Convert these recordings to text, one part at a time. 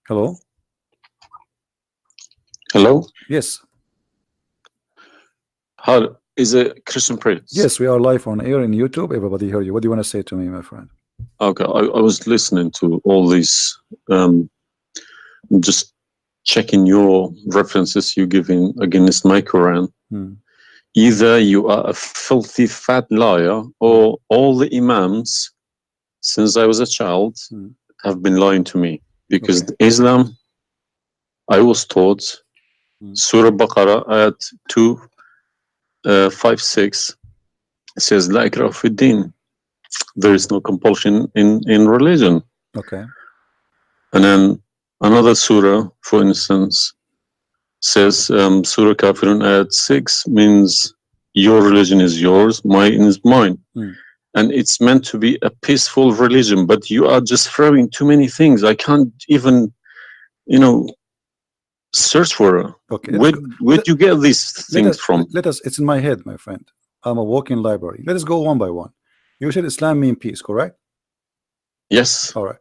Hello? Hello? Yes. How is it Christian Prince? Yes, we are live on air in YouTube. Everybody hear you. What do you want to say to me, my friend? Okay, I was listening to all these, just checking your references you giving against my Quran. Either you are a filthy fat liar, or all the imams since I was a child have been lying to me, because Islam, I was taught Surah Baqarah ayat 256 says La ikraha fi din. There is no compulsion in religion. Okay. And then another surah, for instance, says Surah Kafirun ayat 6 means your religion is yours, mine is mine. And it's meant to be a peaceful religion, but you are just throwing too many things. I can't even, search for it. Okay. Where do you get these things from? It's in my head, my friend. I'm a walking library. Let us go one by one. You said Islam means peace, correct? Yes. All right.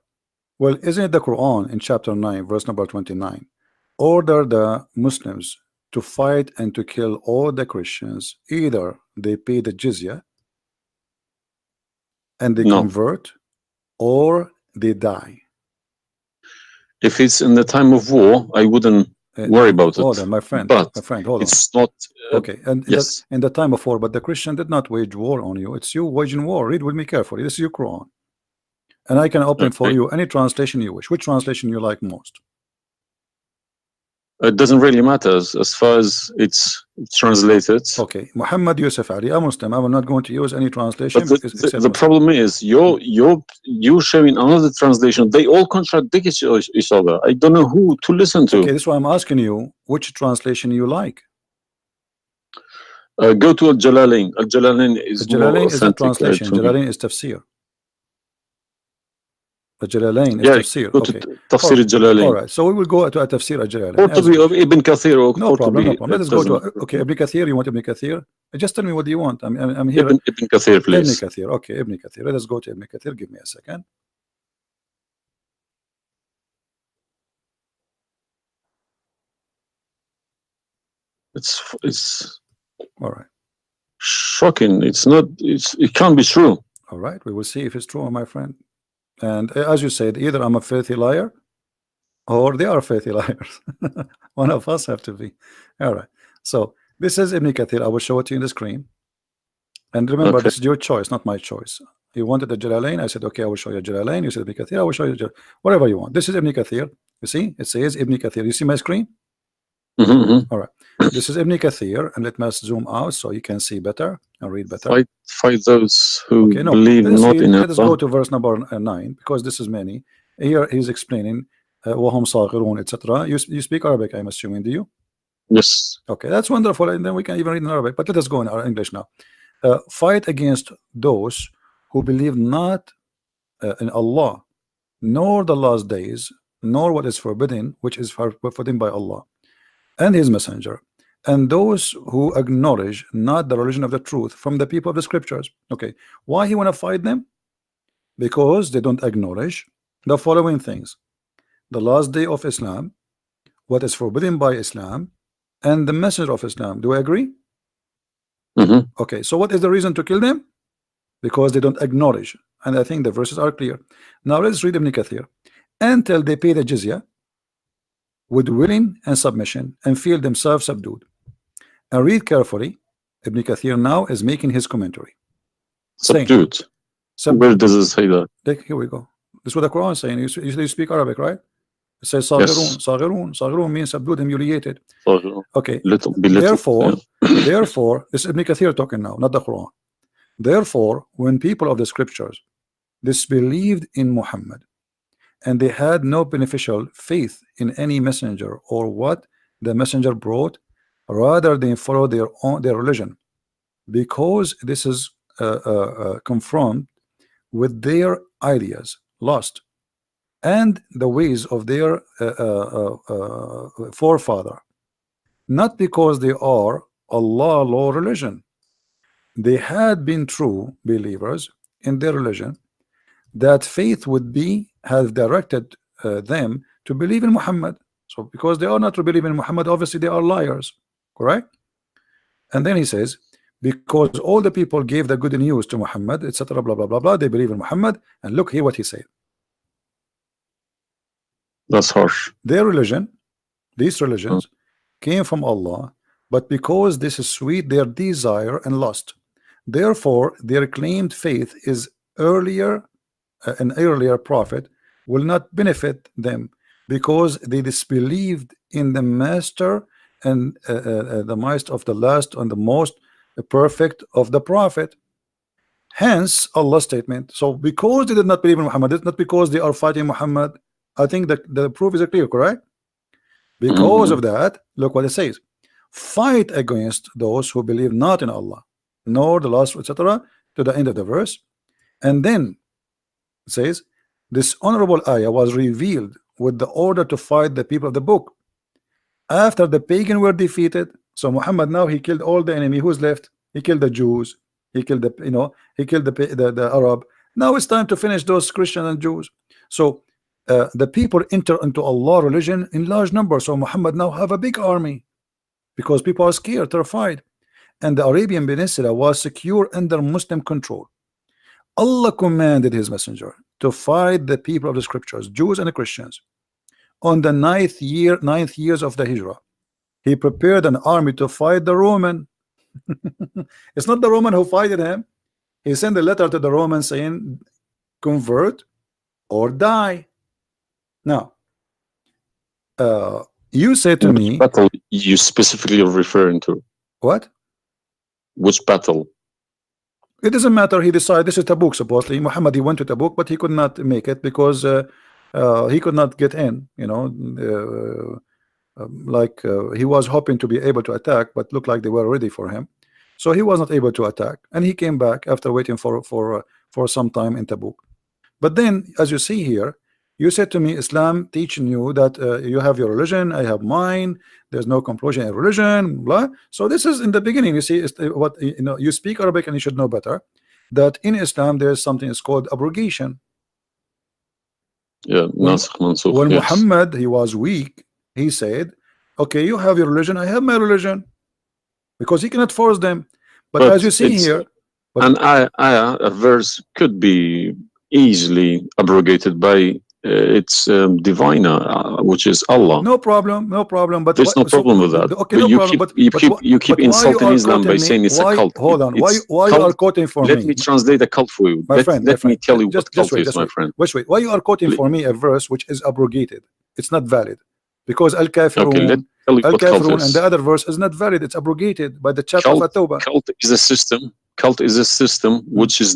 Well, isn't it the Quran in chapter 9, verse number 29, order the Muslims to fight and to kill all the Christians, either they pay the jizya and they convert, or they die? If it's in the time of war, I wouldn't worry about hold it. on, my friend. But my friend, hold it's not. Okay, and yes, in the time of war, but the Christian did not wage war on you. It's you waging war. Read with me carefully. This is your Quran, and I can open for you any translation you wish. Which translation you like most? It doesn't really matter as far as it's translated. Okay, Muhammad Yusuf Ali, a Muslim. I will not going to use any translation. But the problem is you're showing another translation. They all contradict each other. I don't know who to listen to. Okay, this is why I'm asking you which translation you like. Go to Al-Jalalain. Al-Jalalain is Jalalain is a authentic, translation. Jalalain is tafsir. Jalalain is tafsir. Go to Tafsir Al-Jalalain. All right, so we will go to a tafsir Al-Jalalain. Or to be Ibn Kathir. No problem, no problem. Let us go to Ibn Kathir. You want Ibn Kathir? Just tell me what do you want. I'm here. Ibn Kathir, please. Ibn Kathir. Okay, Ibn Kathir. Let us go to Ibn Kathir. Give me a second. It's all right. Shocking. It can't be true. All right, we will see if it's true, my friend. And as you said, either I'm a filthy liar or they are filthy liars. One of us have to be. All right, so this is Ibn Kathir. I will show it to you in the screen, and remember, this is your choice, not my choice. You wanted the Jalalain, I said okay, I will show you Jalalain. You said Ibn Kathir, I will show you whatever you want. This is Ibn Kathir. You see, it says Ibn Kathir. You see my screen? All right, this is Ibn Kathir, and let me zoom out so you can see better and read better. Fight those who believe not in Allah. Let us go to verse number 9, because this is many. Here he's explaining وهم صاغرون, etc. You speak Arabic, I'm assuming, do you? Yes. Okay, that's wonderful, and then we can even read in Arabic. But let us go in our English now. Fight against those who believe not in Allah, nor the last days, nor what is forbidden, which is forbidden by Allah and His Messenger, and those who acknowledge not the religion of the truth from the people of the scriptures. Okay, why he want to fight them? Because they don't acknowledge the following things: the last day of Islam, what is forbidden by Islam, and the messenger of Islam. Do I agree? Okay, so what is the reason to kill them? Because they don't acknowledge, and I think the verses are clear. Now let's read Ibn Kathir. Until they pay the jizya with willing and submission and feel themselves subdued. And read carefully. Ibn Kathir now is making his commentary. Subdued. Where does it say that? Here we go. This is what the Quran is saying. You speak Arabic, right? It says Saghirun. Saghirun. Saghirun means subdued, humiliated. Okay. Therefore, this is Ibn Kathir talking now, not the Quran. Therefore, when people of the scriptures disbelieved in Muhammad, and they had no beneficial faith in any messenger or what the messenger brought, rather they follow their religion, because this is confront with their ideas, lust, and the ways of their forefather, not because they are Allah law religion. They had been true believers in their religion, that faith would be have directed them to believe in Muhammad. So because they are not to believe in Muhammad, obviously they are liars, correct? And then he says, because all the people gave the good news to Muhammad, etc., blah blah blah blah, they believe in Muhammad. And look here what he said. That's harsh. Their religion, these religions, came from Allah, but because this is sweet, their desire and lust. Therefore, their claimed faith is earlier, an earlier prophet will not benefit them, because they disbelieved in the master and the might of the last and the most perfect of the prophet. Hence Allah's statement. So because they did not believe in Muhammad, it's not because they are fighting Muhammad. I think that the proof is clear, correct? Because of that, look what it says: fight against those who believe not in Allah, nor the last, etc., to the end of the verse. And then it says, this honorable ayah was revealed with the order to fight the people of the book after the pagan were defeated. So Muhammad now, he killed all the enemy. Who's left? He killed the Jews, he killed the, he killed the Arab. Now it's time to finish those Christians and Jews. So the people enter into Allah religion in large numbers. So Muhammad now have a big army because people are scared, terrified, and the Arabian Peninsula was secure under Muslim control. Allah commanded his messenger to fight the people of the scriptures, Jews and Christians. On the ninth years of the Hijrah, he prepared an army to fight the Roman. It's not the Roman who fighted him. He sent a letter to the Romans saying, convert or die. Now, you say to me, battle you specifically referring to? What? Which battle? It doesn't matter. He decided this is Tabuk. Supposedly, Muhammad, he went to Tabuk, but he could not make it because he could not get in. He was hoping to be able to attack, but looked like they were ready for him, so he was not able to attack, and he came back after waiting for some time in Tabuk. But then, as you see here, you said to me, Islam teaching you that you have your religion, I have mine. There's no compulsion in religion, blah. So this is in the beginning. You see, what you speak Arabic and you should know better that in Islam there is something is called abrogation. Yeah, when yes. Muhammad, he was weak, he said, okay, you have your religion, I have my religion, because he cannot force them. But as you see here, a verse could be easily abrogated by its diviner, which is Allah. No problem, no problem. But there's no problem with that. Okay, no problem. You keep insulting Islam by saying it's a cult. Hold on. Why you are quoting for me? Let me translate a cult for you. Let me tell you what cult is, my friend. Wait. Why you are quoting for me a verse which is abrogated? It's not valid. Because Al-Kafirun, Al-Kafirun and the other verse is not valid. It's abrogated by the chapter of At-Tawbah. Cult is a system. Cult is a system which is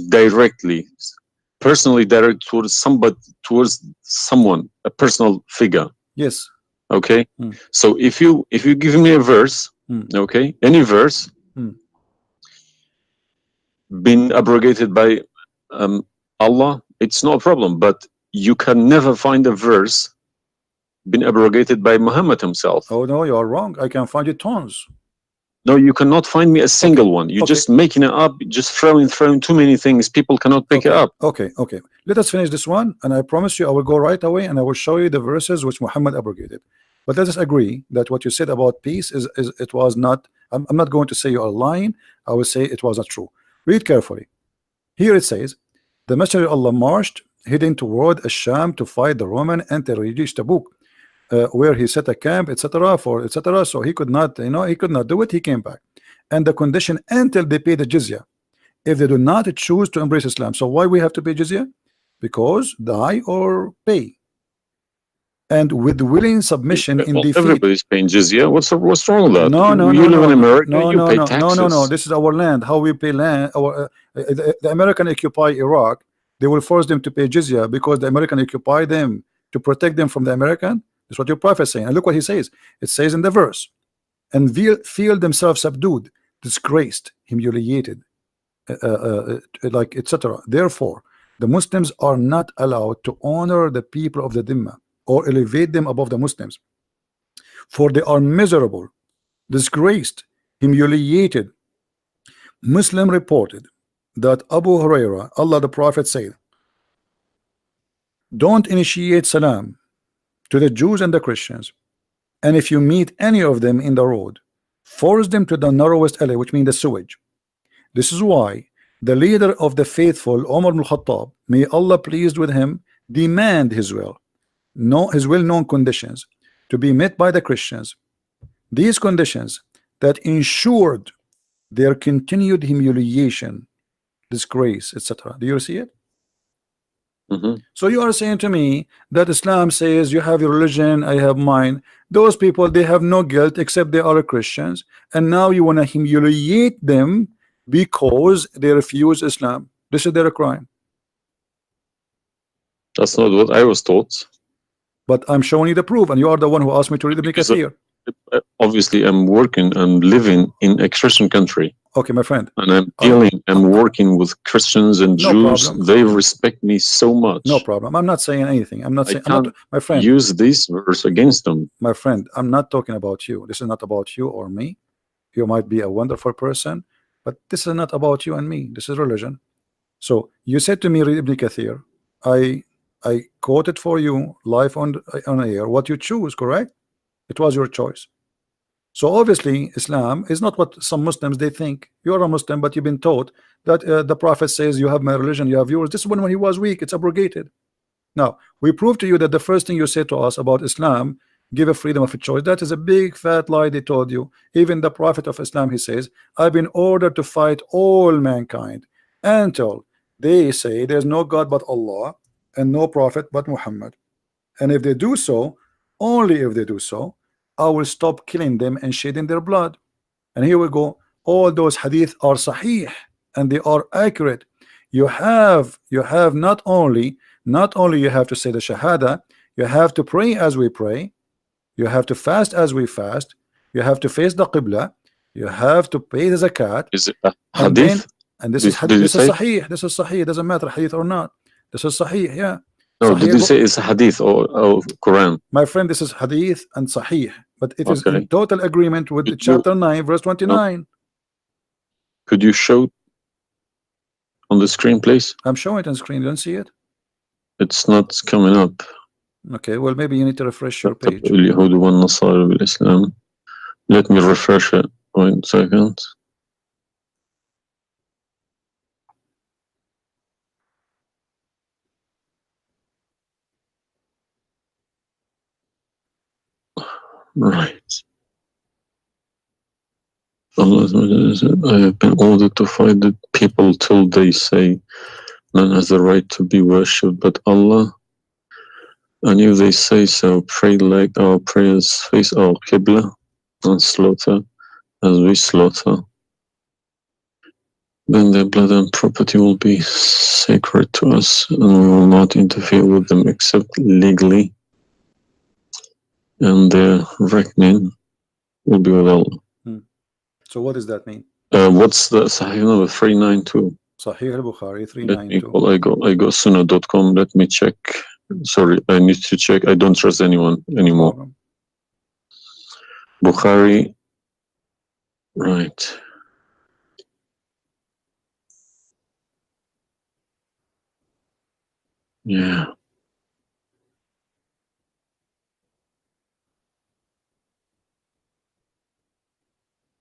personally directed towards someone, a personal figure. Yes. Okay. So if you give me a verse, okay, any verse, been abrogated by Allah, it's no problem. But you can never find a verse been abrogated by Muhammad himself. Oh no, you are wrong. I can find it tons. No, you cannot find me a single one. You're just making it up, just throwing too many things. People cannot pick it up. Okay. Let us finish this one, and I promise you I will go right away and I will show you the verses which Muhammad abrogated. But let us agree that what you said about peace it was not. I'm not going to say you are lying. I will say it was not true. Read carefully. Here it says, the Messenger of Allah marched heading toward Asham to fight the Roman until he reached Tabuk, where he set a camp, etc. So he could not, he could not do it. He came back, and the condition until they pay the jizya, if they do not choose to embrace Islam. So why we have to pay jizya? Because die or pay, and with willing submission in defeat. Everybody's paying jizya. What's wrong with that? No. You live in America. You pay taxes. No. This is our land. How we pay land? The American occupy Iraq. They will force them to pay jizya because the American occupy them to protect them from the American. That's what your prophet is saying. And look what he says. It says in the verse, and feel themselves subdued, disgraced, humiliated, like etc. Therefore, the Muslims are not allowed to honor the people of the Dhimma or elevate them above the Muslims, for they are miserable disgraced, humiliated. Muslim reported that Abu Huraira, Allah the Prophet said, don't initiate salam to the Jews and the Christians, and if you meet any of them in the road, force them to the narrowest alley, which means the sewage. This is why the leader of the faithful, Umar ibn Khattab, may Allah pleased with him, demand his well-known conditions to be met by the Christians. These conditions that ensured their continued humiliation, disgrace, etc. Do you see it? So you are saying to me that Islam says you have your religion, I have mine. Those people, they have no guilt except they are Christians, and now you want to humiliate them because they refuse Islam. This is their crime. That's not what I was taught. But I'm showing you the proof, and you are the one who asked me to read Ibn Kathir. Obviously, I'm working and living in a Christian country. Okay, my friend. And I'm working with Christians and Jews. Problem. They respect me so much. No problem. I'm not saying anything. I'm not saying. My friend. Use this verse against them. My friend, I'm not talking about you. This is not about you or me. You might be a wonderful person, but this is not about you and me. This is religion. So you said to me, read Ibn Kathir. I quoted for you live on air what you choose, correct? It was your choice. So obviously Islam is not what some Muslims they think. You're a Muslim, but you've been taught that the Prophet says you have my religion, you have yours. This is when he was weak, it's abrogated. Now we prove to you that the first thing you say to us about Islam, give a freedom of a choice, that is a big fat lie they told you. Even the Prophet of Islam, he says, I've been ordered to fight all mankind until they say there's no God but Allah and no prophet but Muhammad, and if they do so, only if they do so, I will stop killing them and shedding their blood. And here we go. All those hadith are sahih and they are accurate. You have not only you have to say the shahada, you have to pray as we pray, you have to fast as we fast, you have to face the qibla, you have to pay the zakat. Is it a hadith? And this is sahih. This is sahih. It doesn't matter hadith or not. This is sahih. Yeah. No, Sahih, did you say it's a hadith or Quran? My friend, this is hadith and sahih, but it is in total agreement with chapter 9 verse 29. No. Could you show on the screen, please? I'm showing it on screen. You don't see it? It's not coming up. Okay, well maybe you need to refresh your page. Let me refresh it. 1 second. Right. Allah said, I have been ordered to fight the people till they say none has the right to be worshipped but Allah, and if they say so, pray like our prayers, face our qibla, and slaughter as we slaughter. Then their blood and property will be sacred to us, and we will not interfere with them except legally, and their reckoning will be with Allah. So what does that mean? What's the Sahih number? 392. Sahih al-Bukhari 392. I go sunnah.com. Let me check. Sorry, I need to check. I don't trust anyone anymore. No Bukhari. Right. Yeah.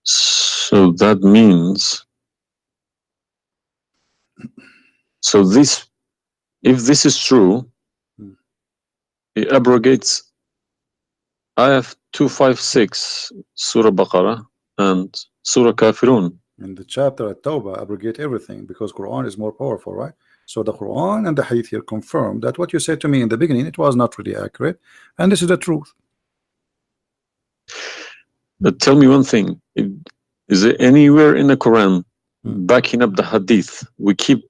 So that means, if this is true, it abrogates ayah 256 Surah Baqarah and Surah Kafirun. And the chapter at Tawbah abrogate everything because Quran is more powerful, right? So the Quran and the Hadith here confirm that what you said to me in the beginning, it was not really accurate, and this is the truth. But tell me one thing, is there anywhere in the Quran backing up the Hadith? We keep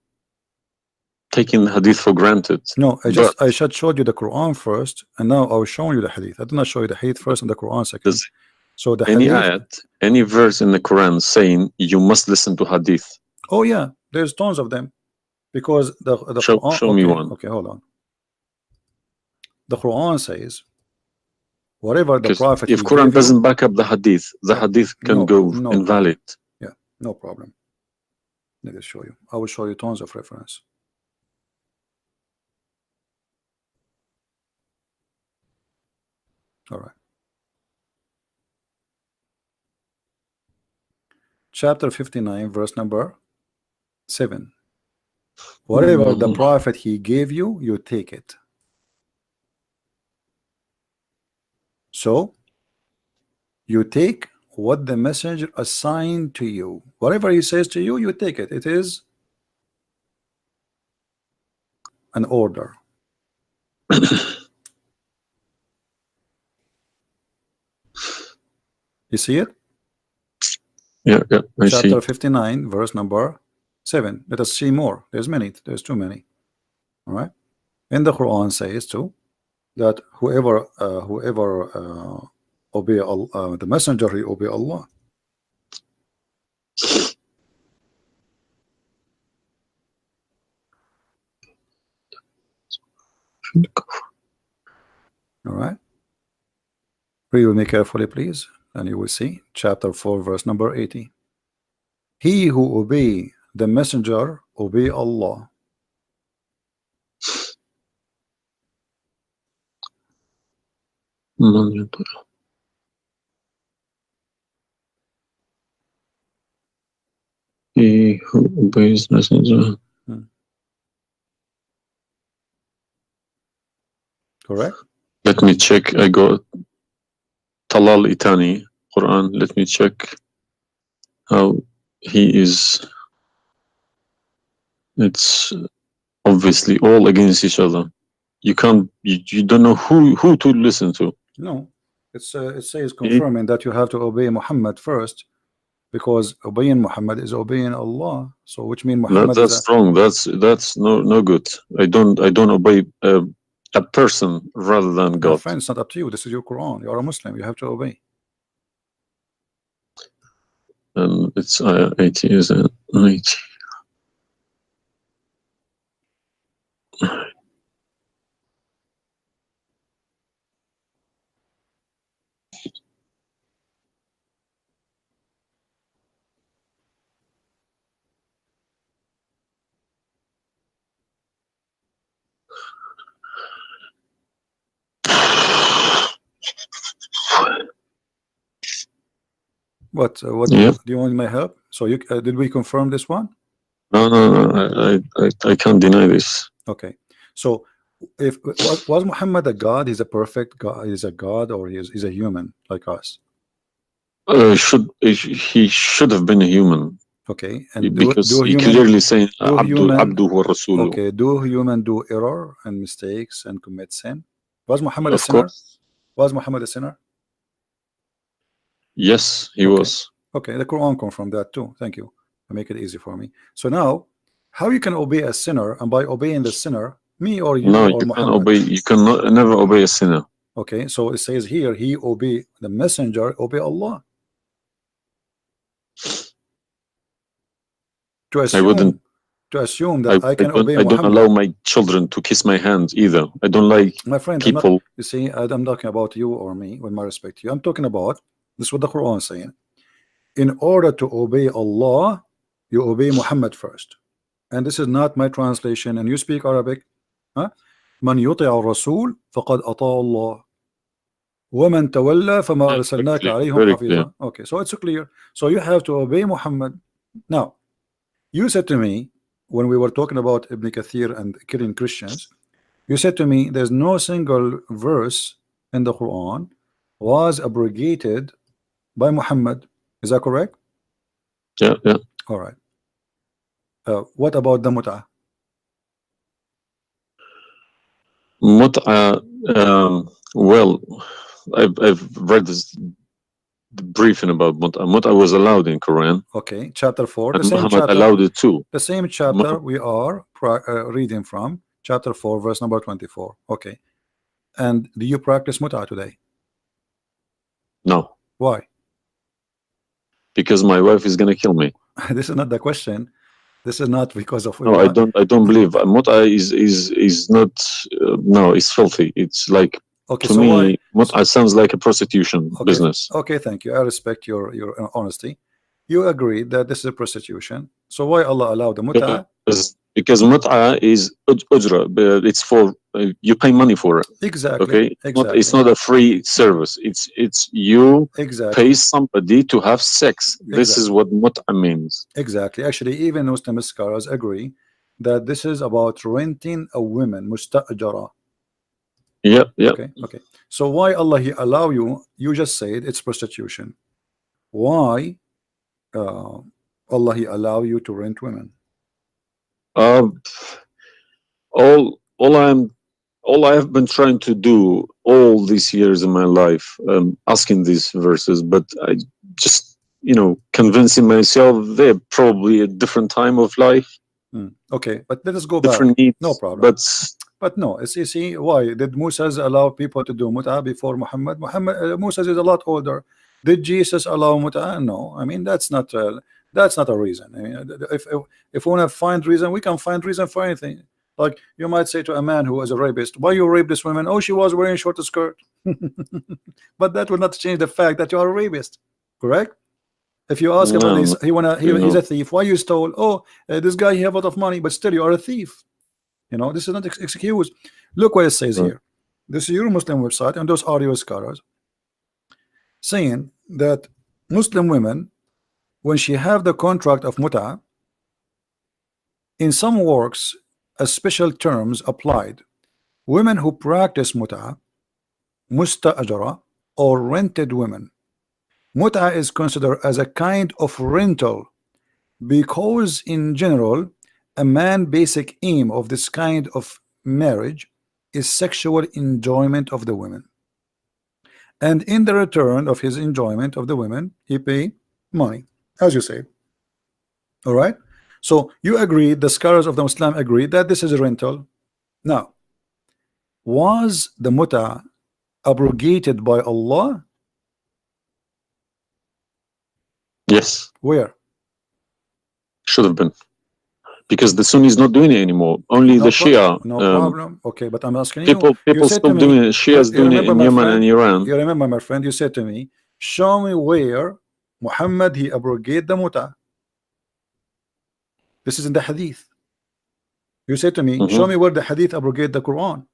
taking the Hadith for granted. No, I just showed you the Quran first, and now I was showing you the Hadith. I did not show you the Hadith first and the Quran second. So the any Hadith, ayat, any verse in the Quran saying you must listen to Hadith? Oh yeah, there's tons of them, because the show Quran, me one. Okay, hold on. The Quran says Whatever the Prophet if he Quran gave you, doesn't back up the hadith, the hadith can go invalid. Yeah, no problem. Let me show you. I will show you tons of reference. All right. Chapter 59, verse number 7. Whatever the Prophet he gave you, you take it. So you take what the messenger assigned to you. Whatever he says to you, you take it. It is an order. You see it? Yeah, I see. Chapter 59, verse number 7. Let us see more. There's many. There's too many. All right. And the Quran says too that whoever obey Allah, the messenger, he obey Allah. All right. Read with me carefully, please, and you will see chapter 4, verse number 80. He who obey the messenger obey Allah. He who obeys messenger. Correct. Let me check. I got Talal Itani Quran. Let me check how he is. It's obviously all against each other. You can't. You don't know who to listen to. No, it says confirming that you have to obey Muhammad first, because obeying Muhammad is obeying Allah. So which means Muhammad that's wrong. That's no good. I don't obey a person rather than God. My friend, it's not up to you. This is your Quran. You are a Muslim. You have to obey. And it's 80, isn't it? 80. What Yeah. do you want my help? So you did we confirm this one? No. I can't deny this. Okay. So if was Muhammad a God? He's a perfect God. He's a God, or he's a human like us? He should have been a human. Okay. And because he clearly saying Abduhu wa Rasuluhu. Okay. Do human do error and mistakes and commit sin? Was Muhammad a sinner? Course. Was Muhammad a sinner? Yes, he was. Okay, the Quran confirmed that too. Thank you. Make it easy for me. So now, how you can obey a sinner, and by obeying the sinner, me or you or Muhammad? You cannot never obey a sinner. Okay, so it says here, he obey the messenger, obey Allah. To assume that I can obey Muhammad. I don't allow my children to kiss my hand either. I don't like my friend, people. You see, I'm talking about you or me, with my respect to you. I'm talking about this is what the Quran is saying. In order to obey Allah, you obey Muhammad first. And this is not my translation. And you speak Arabic. Man yuti'a al-Rasul faqad ata'a Allah. وَمَنْ تَوَلَّى فَمَا أَرْسَلْنَاكَ عَلَيْهِمْ حَفِيظًا. Okay, so it's clear. So you have to obey Muhammad. Now, you said to me, when we were talking about Ibn Kathir and killing Christians, you said to me, there's no single verse in the Quran was abrogated by Muhammad. Is that correct? Yeah. All right. What about the Mutt'ah? Mutt'ah, well, I've read this briefing about Mutt'ah. Mutt'ah was allowed in Quran. Okay, chapter 4. And Muhammad allowed it too. The same chapter we are reading from, chapter 4, verse number 24. Okay. And do you practice Mutt'ah today? No. Why? Because my wife is gonna kill me. This is not the question. This is not because of. No, I don't believe Mutt'ah is not. No, it's filthy. It's like Okay, To so me, why? Mutt'ah sounds like a prostitution Okay, business. okay, thank you. I respect your honesty. You agree that this is prostitution. So why Allah allowed the Mutt'ah? Because Mutt'ah is ujra, but it's for you pay money for it. Exactly. Okay, Exactly. it's not a free service. It's you Exactly. pay somebody to have sex. This Exactly. is what Mutt'ah means. Exactly. Actually, even Muslim scholars agree that this is about renting a woman, musta'jara. Yeah, yeah. Okay, okay. So why Allah He allow you? You just said it's prostitution. Why Allah He allow you to rent women? All I have been trying to do all these years in my life, asking these verses, but I just, convincing myself they're probably a different time of life, Okay, but let us go different back. needs. No problem. But no, see, why did Moses allow people to do Muttah before Muhammad? Moses is a lot older. Did Jesus allow Muttah? No. I mean, that's not a reason. I mean, if we want to find reason, we can find reason for anything. Like you might say to a man who is a rapist, why you rape this woman? Oh, she was wearing a short skirt. But that will not change the fact that you are a rapist, correct? If you ask about this, he's a thief. Why you stole? Oh, this guy he have a lot of money, but still you are a thief. This is not excuse. Look what it says here. This is your Muslim website, and those are your scholars saying that Muslim women, when she have the contract of Muttah, in some works, a special terms applied. Women who practice Muttah, musta'jara, or rented women. Muttah is considered as a kind of rental because, in general, a man's basic aim of this kind of marriage is sexual enjoyment of the women, and in the return of his enjoyment of the women, he pay money, as you say. All right. So you agree, the scholars of the Muslim agree that this is a rental. Now, was the Muttah abrogated by Allah? yes, Where? should have been, because the Sunni is not doing it anymore. Only the Shia. No problem. Okay, but I'm asking you. People You said still to doing me, it. Shia's doing it in Yemen and Iran. You remember, my friend? You said to me, show me where Muhammad he abrogated the Muttah. This is in the Hadith. You said to me, show me where the Hadith abrogate the Quran.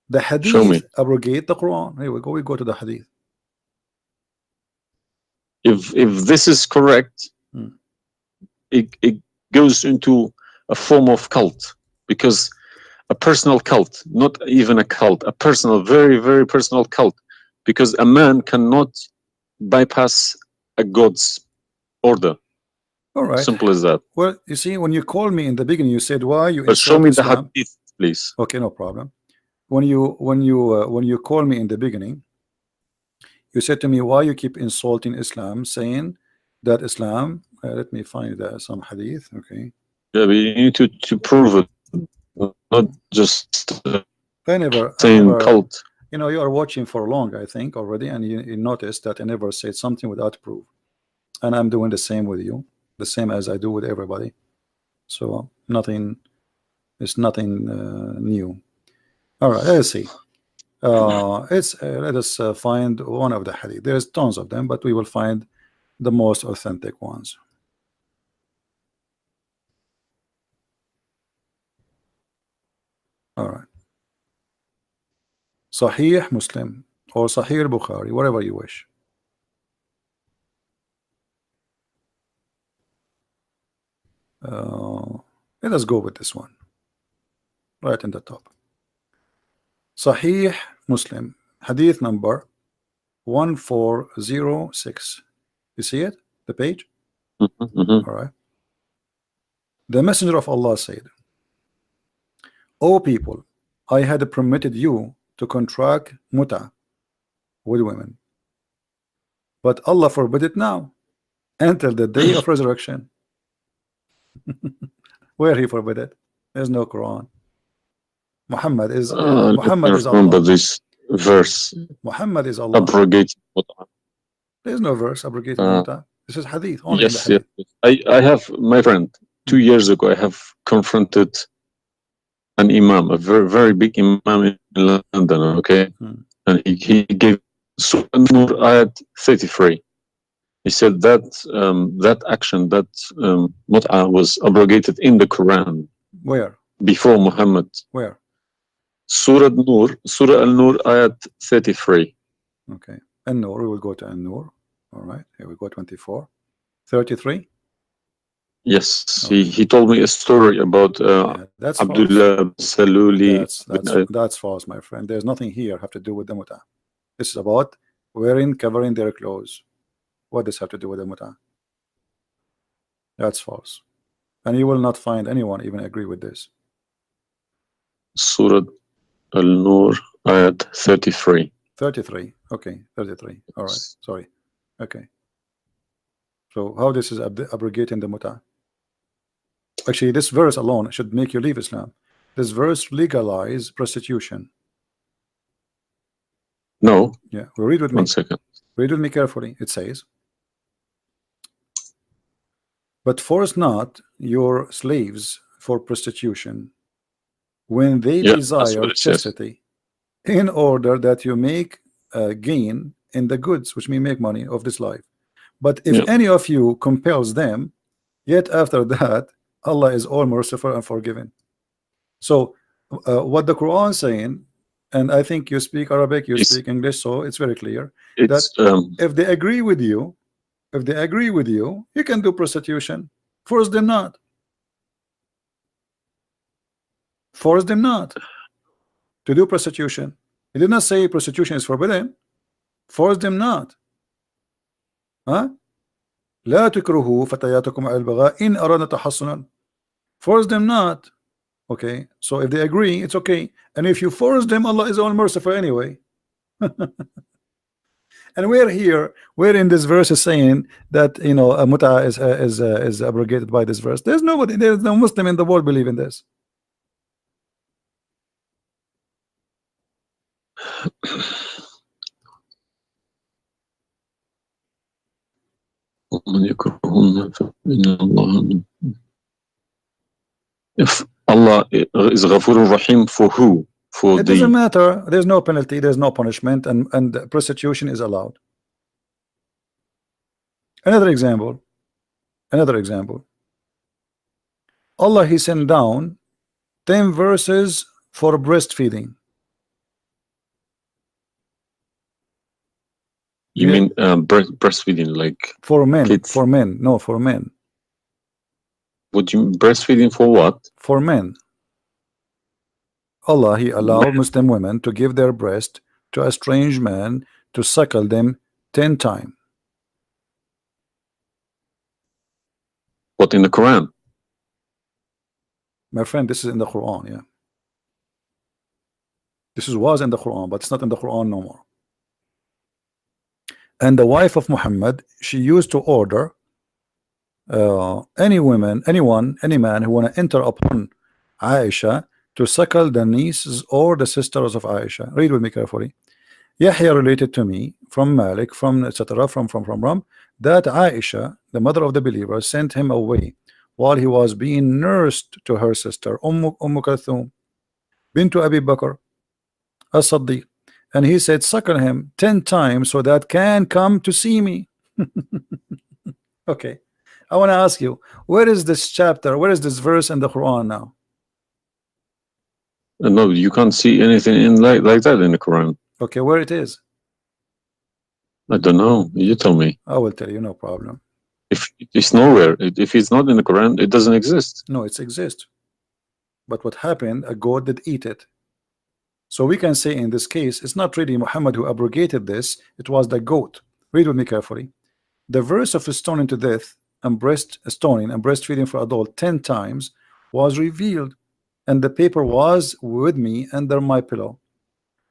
The Hadith abrogate the Quran. Here we go. We go to the Hadith. If this is correct, it goes into a form of cult, because a personal cult, not even a cult, a personal, very, very personal cult, because a man cannot bypass a God's order. All right. Simple as that. Well, you see, when you called me in the beginning, you said, why you But show me the Islam? Hadith, please. Okay, no problem. When you called me in the beginning, you said to me, why you keep insulting Islam, saying that Islam, let me find some Hadith. Okay. Yeah, but you need to prove it, not just saying cult. You are watching for long, I think, already, and you noticed that I never said something without proof. And I'm doing the same with you, the same as I do with everybody. So it's nothing new. All right, let's see. Let us find one of the hadith. There's tons of them, but we will find the most authentic ones. All right. Sahih Muslim or Sahih Bukhari, whatever you wish. Let us go with this one right in the top. Sahih Muslim, hadith number 1406. You see it, the page? All right. The Messenger of Allah said, O people, I had permitted you to contract Muttah with women, but Allah forbid it now until the day of resurrection. Where he forbid it? There's no Quran. Muhammad is Allah. This verse. Muhammad is Allah. Abrogating Muttah. There's no verse abrogating Muttah. This is hadith. Only yes, hadith. yes. I have, my friend, 2 years ago, I have confronted an imam, a very, very big imam in London, okay? And he gave Surah An-Nur ayat 33. He said that that action, that Mutt'ah was abrogated in the Quran. Where? Before Muhammad. Where? Surah Al-Nur ayat 33. Okay. An-Nur, we will go to An-Nur. All right, here we go, 24. 33? Yes, Okay. he told me a story about that's Abdullah Saluli. That's false, my friend. There's nothing here have to do with the Mutt'ah. This is about covering their clothes. What does have to do with the Mutt'ah? That's false. And you will not find anyone even agree with this. Surah Al-Nur ayat 33. 33. Okay, 33. All right. Sorry. Okay. So how this is abrogating the Mutt'ah? Actually, this verse alone should make you leave Islam. This verse legalize prostitution. No. Yeah. Well, read with me. 1 second. Read with me carefully. It says, "But force not your slaves for prostitution when they desire chastity, in order that you make gain in the goods," which mean make money, "of this life. But if any of you compels them, yet after that Allah is all merciful and forgiving." So what the Quran is saying, and I think you speak Arabic, you speak English, so it's very clear that if they agree with you, you can do prostitution. Force them not. Force them not to do prostitution. He did not say prostitution is forbidden. Force them not. Huh? لا تكرهوا فتياتكم على البغاء إن أردنا تحصنا. Force them not. Okay, so if they agree, it's okay. And if you force them, Allah is all merciful anyway. And we're in this verse is saying that, you know, a Muttah is abrogated by this verse. There's no Muslim in the world believe in this. If Allah is Ghafurur Rahim for who? For it doesn't matter. There's no penalty, there's no punishment, and prostitution is allowed. Another example. Allah, He sent down 10 verses for breastfeeding. You mean breastfeeding, like for men? Kids. For men, no, for men. Would you breastfeeding for what? For men. Allah, He allowed Muslim women to give their breast to a strange man to suckle them 10 times. What, in the Quran? My friend, this is in the Quran, yeah. This was in the Quran, but it's not in the Quran no more. And the wife of Muhammad, she used to order any man who want to enter upon Aisha to suckle the nieces or the sisters of Aisha. Read with me carefully. Yahya related to me from Malik, from etc. from that Aisha, the mother of the believer, sent him away while he was being nursed to her sister Kulthum bintu Abi Bakr as-Siddiq, and he said, suckle him 10 times so that can come to see me. Okay, I want to ask you, where is this chapter, where is this verse in the Quran now? No, you can't see anything in like that in the Quran. Okay, where it is? I don't know. You tell me. I will tell you, no problem. If it's nowhere, if it's not in the Quran, it doesn't exist. No, it exists. But what happened? A goat did eat it. So we can say in this case, it's not really Muhammad who abrogated this, it was the goat. Read with me carefully. The verse of stoning to death and stoning and breastfeeding for adult 10 times was revealed, and the paper was with me under my pillow.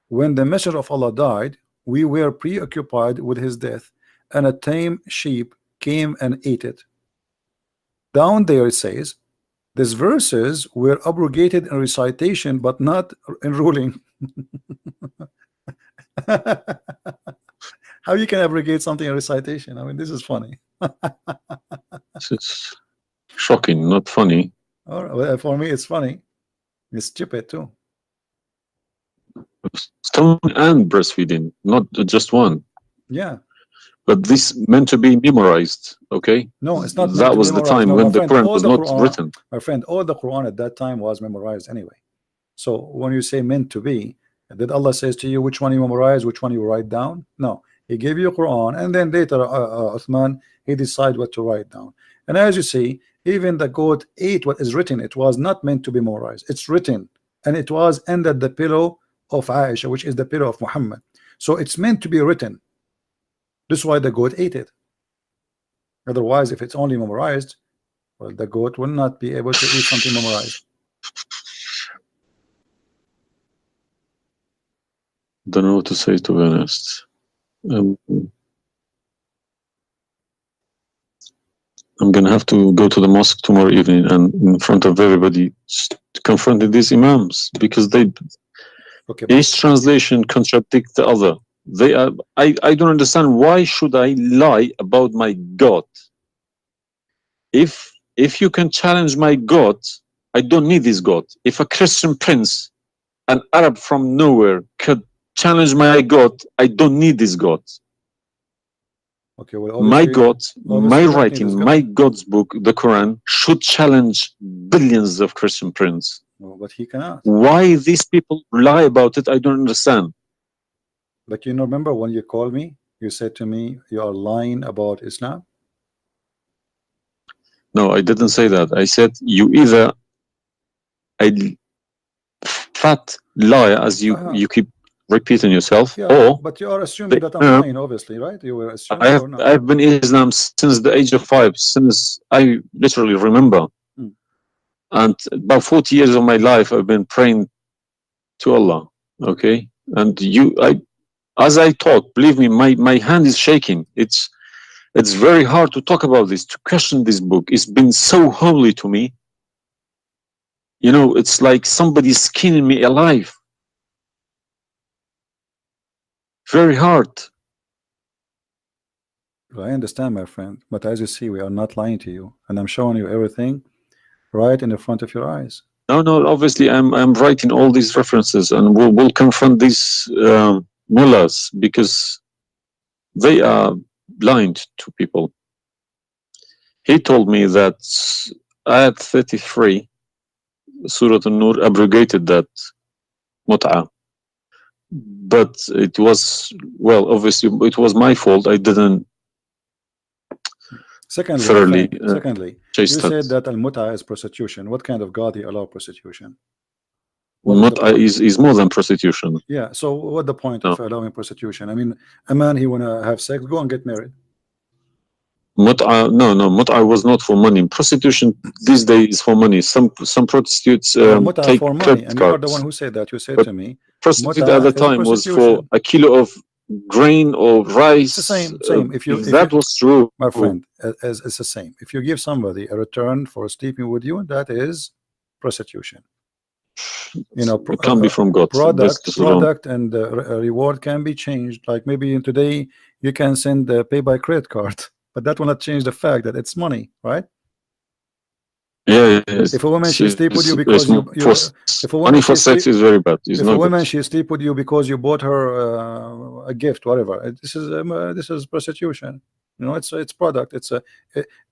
When the messenger of Allah died, we were preoccupied with his death, and a tame sheep came and ate it. Down there it says, these verses were abrogated in recitation but not in ruling. How you can abrogate something in recitation? I mean, this is funny. This is shocking, not funny. All right, well, for me it's funny. It's stupid too. Stoning and breastfeeding, not just one. Yeah. But this meant to be memorized, okay? No, it's not meant That to was the memorize. time No, when my the friend, Quran all was the not Quran, written. my friend, all the Quran at that time was memorized anyway. So when you say meant to be, did Allah says to you which one you memorize, which one you write down? No, He gave you Quran, and then later Uthman, he decided what to write down. And as you see, even the goat ate what is written. It was not meant to be memorized. It's written, and it was under the pillow of Aisha, which is the pillow of Muhammad. So it's meant to be written. This is why the goat ate it. Otherwise, if it's only memorized, well, the goat will not be able to eat something memorized. Don't know what to say, to be honest. I'm gonna have to go to the mosque tomorrow evening and in front of everybody confront these imams, because they each translation contradicts the other. They are. I don't understand, why should I lie about my God? If you can challenge my God, I don't need this God. If a Christian prince, an Arab from nowhere, could challenge my God, I don't need this God. Okay, well, My God, my writing, my God. God's book, the Quran, should challenge billions of Christian princes. No, but he cannot. Why these people lie about it, I don't understand. But you know, remember when you called me, you said to me, you are lying about Islam? No, I didn't say that. I said you either a fat liar, as you keep repeating yourself, or but you are assuming that I'm lying, obviously, right? You were assuming. I've been Islam since the age of 5, since I literally remember. And about 40 years of my life I've been praying to Allah. Okay, and as I talk, believe me, my hand is shaking. It's very hard to talk about this, to question this book. It's been so holy to me. You know, it's like somebody's skinning me alive. Very hard. I understand, my friend, but as you see, we are not lying to you, and I'm showing you everything right in the front of your eyes. No, obviously I'm writing all these references, and we'll confront these mullahs, because they are blind to people. He told me that ayat 33, Surah An-Nur, abrogated that Mutt'ah. But it was, well, obviously it was my fault. I didn't Secondly, you chase said that al-Mutt'ah is prostitution. What kind of God he allow prostitution? Mutt'ah is more than prostitution. Yeah, so what the point of allowing prostitution? I mean, a man, he wanna have sex, go and get married. Mutt'ah, no, Mutt'ah was not for money. Prostitution these days is for money. Some prostitutes take for money, credit and you are the cards. one who said that. You said But to me, prostitute at the time was for a kilo of grain or rice. It's the same. If that was true, my friend, it's the same. If you give somebody a return for sleeping with you, that is prostitution. You know, it can't be from God. Product and reward can be changed. Like maybe today you can send pay by credit card, but that will not change the fact that it's money, right? Yeah. If a woman she sleep with you because if a woman money for sex is very bad. If a woman she sleep with you because you bought her a gift, whatever, this is prostitution. You know, it's product.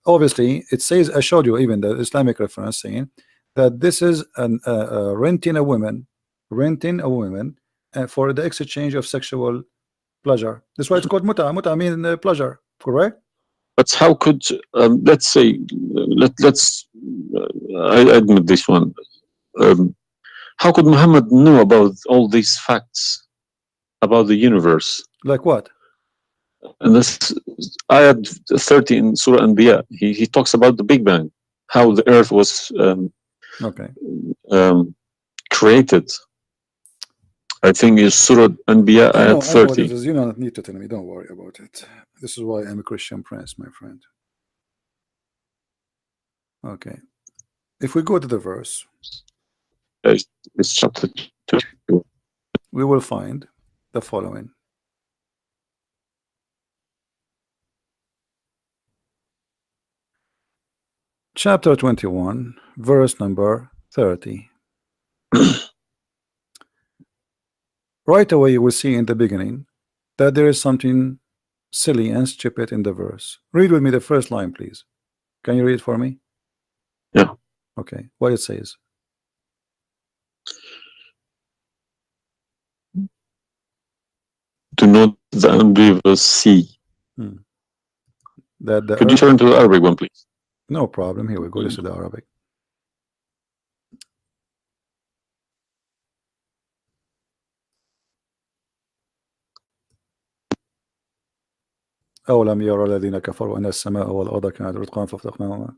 Obviously it says, I showed you even the Islamic reference saying that this is renting a woman for the exchange of sexual pleasure. That's why it's called Mutt'ah. Mutt'ah means pleasure, correct? But how could let's say let's I admit this one. How could Muhammad know about all these facts about the universe? Like what? And this ayat 30 in Surah Anbiya, he talks about the Big Bang, how the earth was created. I think it's Surah Anbiya ayat 30. You don't need to tell me, don't worry about it. This is why I'm a Christian prince, my friend. Okay, if we go to the verse, it's chapter 2, we will find the following. Chapter 21, verse number 30. Right away you will see in the beginning that there is something silly and stupid in the verse. Read with me the first line, please. Can you read it for me? Yeah. Okay, what it says. Do not the unbelievers see. That the Could you turn to the Arabic one, please? No problem. Here we go. This is the Arabic. أولم يرى الذين كفروا أن السماء والأرض كانت رتقا ففتقناهما.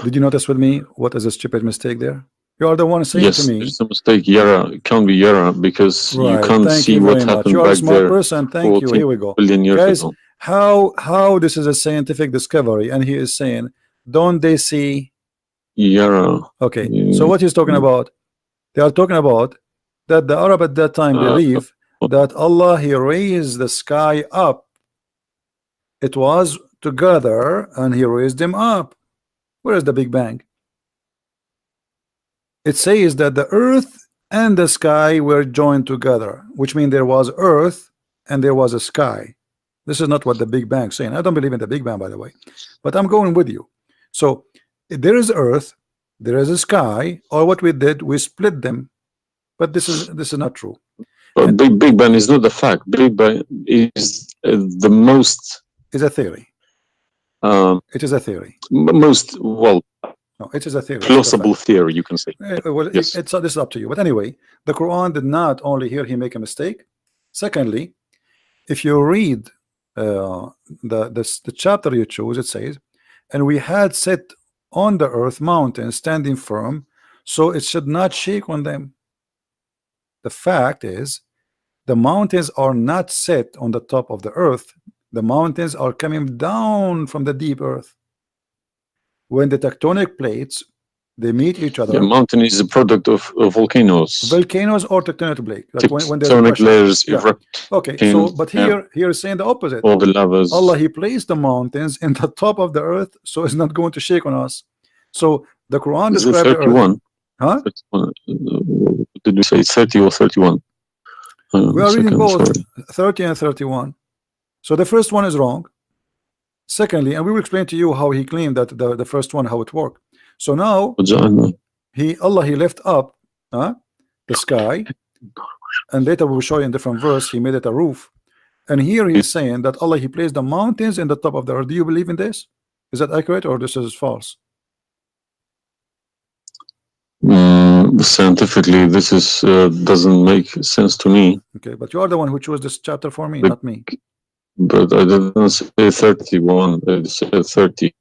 Did you notice with me what is a stupid mistake there? You are the one saying Yes, to me. there's a mistake. Yara, it can't be Yara because you Right. can't Thank see you what very much. happened You are a back smart there person. Thank you. 14 Here we go. billion years Guys, ago. how this is a scientific discovery, and he is saying, don't they see? Yara. Okay. So what he's talking about? They are talking about that the Arab at that time believe that Allah, he raised the sky up. It was together and he raised them up. Where is the Big Bang? It says that the earth and the sky were joined together, which means there was earth and there was a sky. This is not what the Big Bang is saying. I don't believe in the Big Bang, by the way, but I'm going with you. So there is earth, there is a sky, or what we did, we split them. But this is not true. But Big Bang is not the fact. Big Bang is the most. Is a theory. It is a theory. Most, well, no, it is a theory. plausible theory, you can say. Well, yes. This is up to you. But anyway, the Quran did not only here he make a mistake. Secondly, if you read the chapter you choose, it says, and we had set on the earth mountains standing firm, so it should not shake on them. The fact is, the mountains are not set on the top of the earth. The mountains are coming down from the deep earth. When the tectonic plates they meet each other. The mountain is a product of volcanoes. Volcanoes or tectonic plate. Like when there's tectonic layers erupt. Okay, so but here is saying the opposite. All the lavas. Allah, he placed the mountains in the top of the earth, so it's not going to shake on us. So the Quran describes the earth. Huh? 31. Did we say 30 or 31? We are reading both 30 and 31. So the first one is wrong. Secondly, and we will explain to you how he claimed that the first one, how it worked. So now Allah he left up the sky, and later we will show you in different verse he made it a roof. And here he is saying that Allah he placed the mountains in the top of the earth. Do you believe in this? Is that accurate or this is false? Scientifically, this is doesn't make sense to me. Okay, but you are the one who chose this chapter for me, not me. But I didn't say 31. I said 30.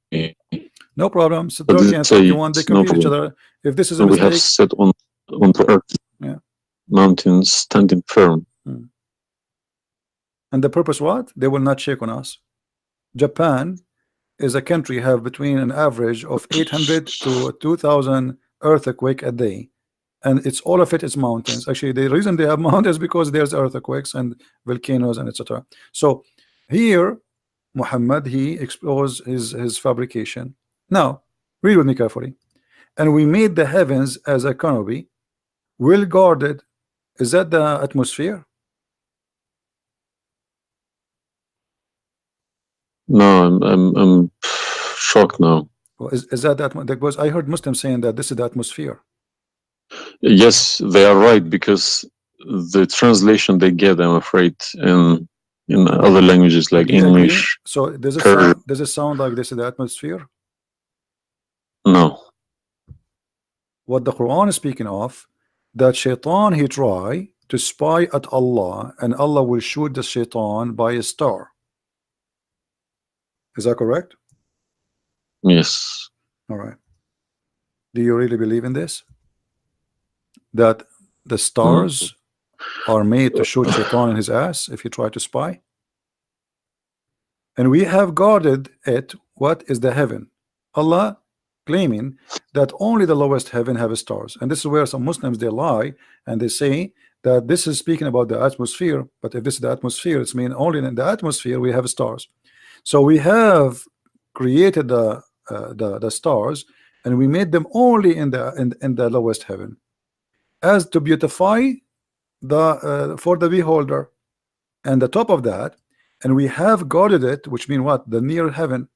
No problem. So 30 and 31 they complete each other. If this is a mistake, we have set on the earth, mountains standing firm. And the purpose what? They will not shake on us. Japan is a country have between an average of 800 to 2,000 earthquake a day, and it's all of it is mountains. Actually, the reason they have mountains because there's earthquakes and volcanoes and etc. So here Muhammad he exposed his fabrication. Now read with me carefully. And we made the heavens as a canopy, well guarded. Is that the atmosphere? No, I'm shocked now. Well, is that because I heard Muslims saying that this is the atmosphere? Yes, they are right, because the translation they get, I'm afraid, in other languages like English. So does it sound like this is the atmosphere? No. What the Quran is speaking of, that shaitan he try to spy at Allah, and Allah will shoot the shaitan by a star. Is that correct? Yes. All right. Do you really believe in this? That the stars are made to shoot shaitan in his ass if you try to spy? And we have guarded it. What is the heaven? Allah claiming that only the lowest heaven have stars, and this is where some Muslims they lie and they say that this is speaking about the atmosphere. But if this is the atmosphere, it's mean only in the atmosphere we have stars. So we have created the stars, and we made them only in the lowest heaven. as to beautify the for the beholder, and the top of that, and we have guarded it, which means what? The near heaven,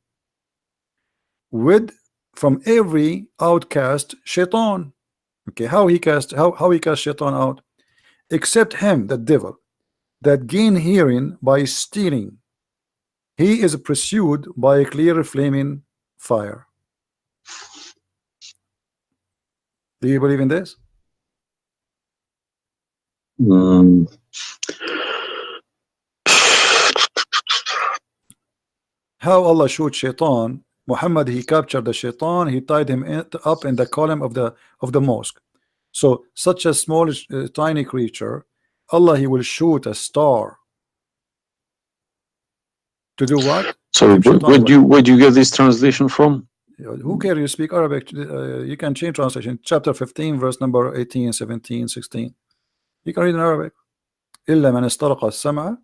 with from every outcast shaitan. Okay, how he cast shaitan out? Except him, the devil, that gain hearing by stealing. He is pursued by a clear flaming fire. Do you believe in this? How Allah shoot shaitan? Muhammad, he captured the shaitan, he tied him up in the column of the mosque. So such a small tiny creature, Allah, he will shoot a star to do what? So where do you get this translation from? Who cares? You speak Arabic, you can change translation. Chapter 15 verse number 18, 17, 16. You can read in Arabic. إلا من استرق السمع.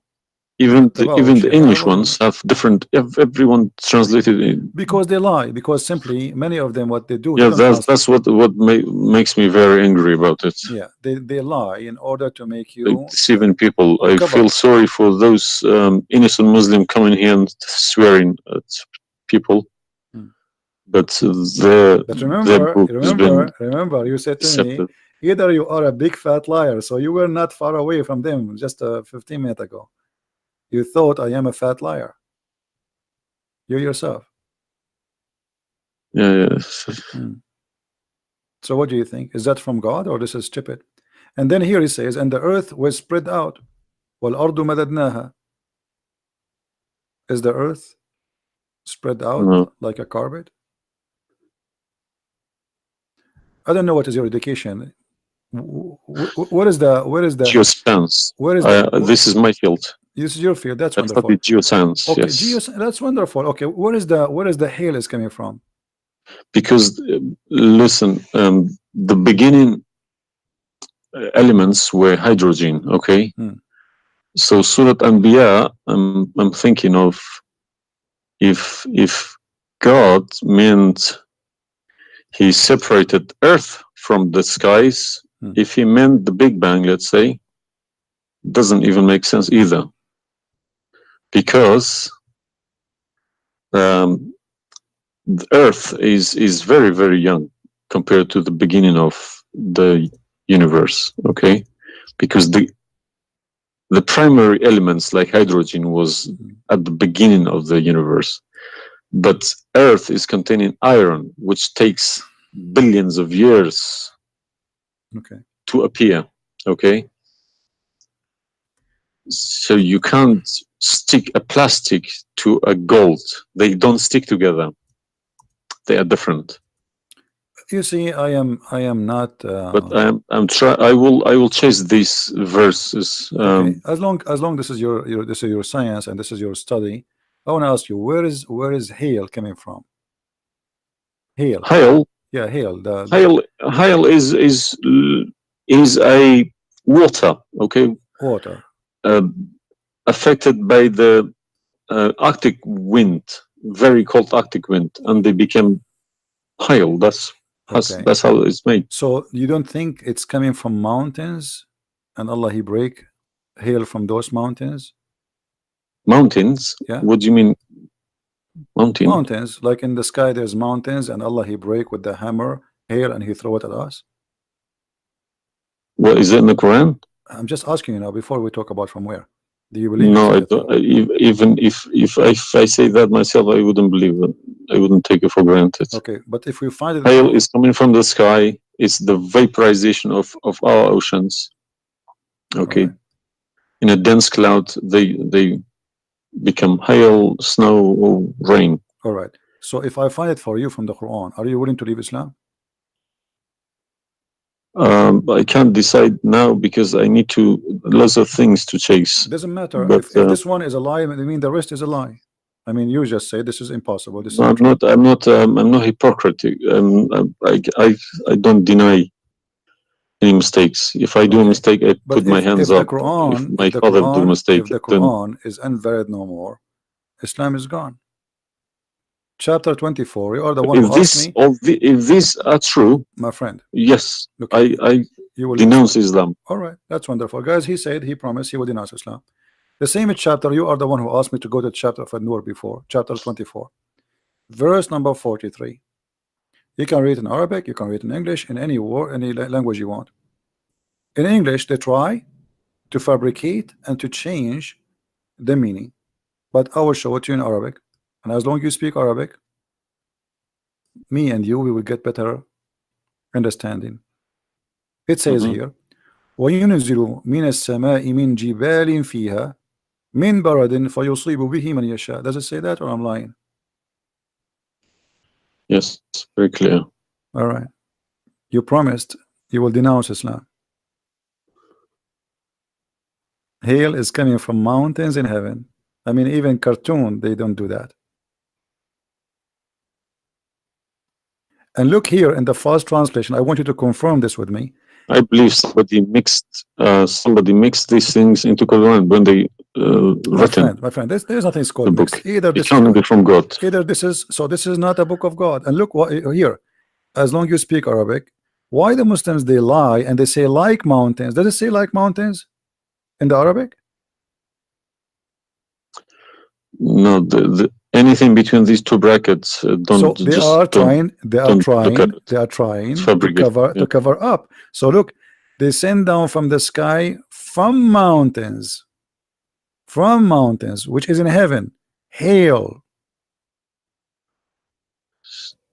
Even the English ones have different. Everyone translated in, because they lie. Because simply many of them, what they do. Yeah, that's what makes me very angry about it. Yeah, they lie in order to make you deceiving people. I feel sorry for those innocent Muslim coming here and swearing at people. But remember, you said to me, either you are a big fat liar, so you were not far away from them just 15 minutes ago. You thought I am a fat liar. You yourself. Yeah. So what do you think? Is that from God or this is stupid? And then here he says, and the earth was spread out. وَالْأَرْضُ مَدَدْنَاهَا. Is the earth spread out like a carpet? I don't know what is your education. What is the geoscience? Where is this is my field. This is your field. That's wonderful. Geoscience. Okay, yes. That's wonderful. Okay, where is the hail is coming from? Because listen, the beginning elements were hydrogen. Okay, so Surah Anbiya, I'm thinking of if God meant he separated earth from the skies, if he meant the Big Bang, let's say, doesn't even make sense either, because the earth is very, very young compared to the beginning of the universe. Okay, because the primary elements like hydrogen was at the beginning of the universe, but earth is containing iron, which takes billions of years to appear. Okay, so you can't stick a plastic to a gold. They don't stick together. They are different. You see, I am not. But I will chase these verses. Okay. As long this is your science and this is your study, I want to ask you, where is hail coming from? Hail. Hail. Yeah, hail. Hail is a water. Okay. Water. Affected by the Arctic wind, very cold Arctic wind, and they became hail. That's how it's made. So you don't think it's coming from mountains, and Allah he break hail from those mountains? Mountains? Yeah. What do you mean? Mountains, like in the sky, there's mountains, and Allah he break with the hammer hail, and he throw it at us. What is it in the Quran? I'm just asking you now before we talk about from where. Do you believe? No, I don't. Even if I say that myself, I wouldn't believe it. I wouldn't take it for granted. Okay, but if we find it, hail is coming from the sky. It's the vaporization of our oceans. Okay, right. In a dense cloud, they become hail, snow, or rain. All right. So if I find it for you from the Quran, are you willing to leave Islam? I can't decide now because I need lots of things to chase. It doesn't matter. But, if this one is a lie, I mean the rest is a lie. I mean, you just say this is impossible. This is I'm not hypocritic. I don't deny any mistakes. If I do a mistake, I put my hands up. If my father do a mistake, if the Quran is unvalid no more, Islam is gone. chapter 24. You are the one If who asked me, if these are true, my friend. yes, Okay. I You will denounce Islam. All right, that's wonderful, guys. He said he promised he would denounce Islam. The same chapter. You are the one who asked me to go to the chapter of An-Nur before, chapter 24, verse number 43. You can read in Arabic, you can read in English, in any word, any language you want. In English, they try to fabricate and to change the meaning, but I will show it to you in Arabic, and as long as you speak Arabic, me and you, we will get better understanding. It says here, وَيُنْزِلُ مِنَ السَّمَاءِ مِنْ جِبَالٍ فِيهَا مِنْ بَرَدٍ فَيُصِيبُ بِهِ مَنْ يَشَاءُ. Does it say that, or I'm lying? Yes, very clear. All right. You promised you will denounce Islam. Hail is coming from mountains in heaven. I mean, even cartoon, they don't do that. And look here in the first translation. I want you to confirm this with me. I believe somebody mixed these things into Quran when they written. My friend, there's nothing called book. mix. Either this it can't be from God. Either this is this is not a book of God. And look what here. As long as you speak Arabic, why the Muslims they lie and they say like mountains? Does it say like mountains in the Arabic? No, anything between these two brackets don't. So they are trying to cover up. So look, they send down from the sky from mountains, which is in heaven, hail.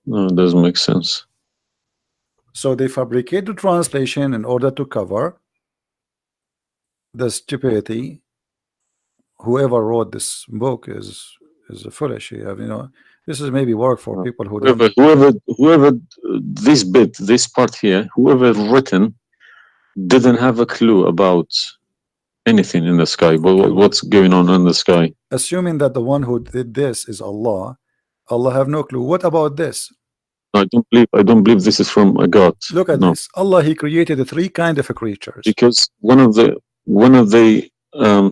No, it doesn't make sense. So they fabricate the translation in order to cover the stupidity. Whoever wrote this book is foolish. You know, this is maybe work for people who whoever this part here, whoever written didn't have a clue about anything in the sky. What's going on in the sky? Assuming that the one who did this is Allah, Allah have no clue. What about this? I don't believe this is from a God. Look at this. Allah, He created the three kind of creatures. Because one of the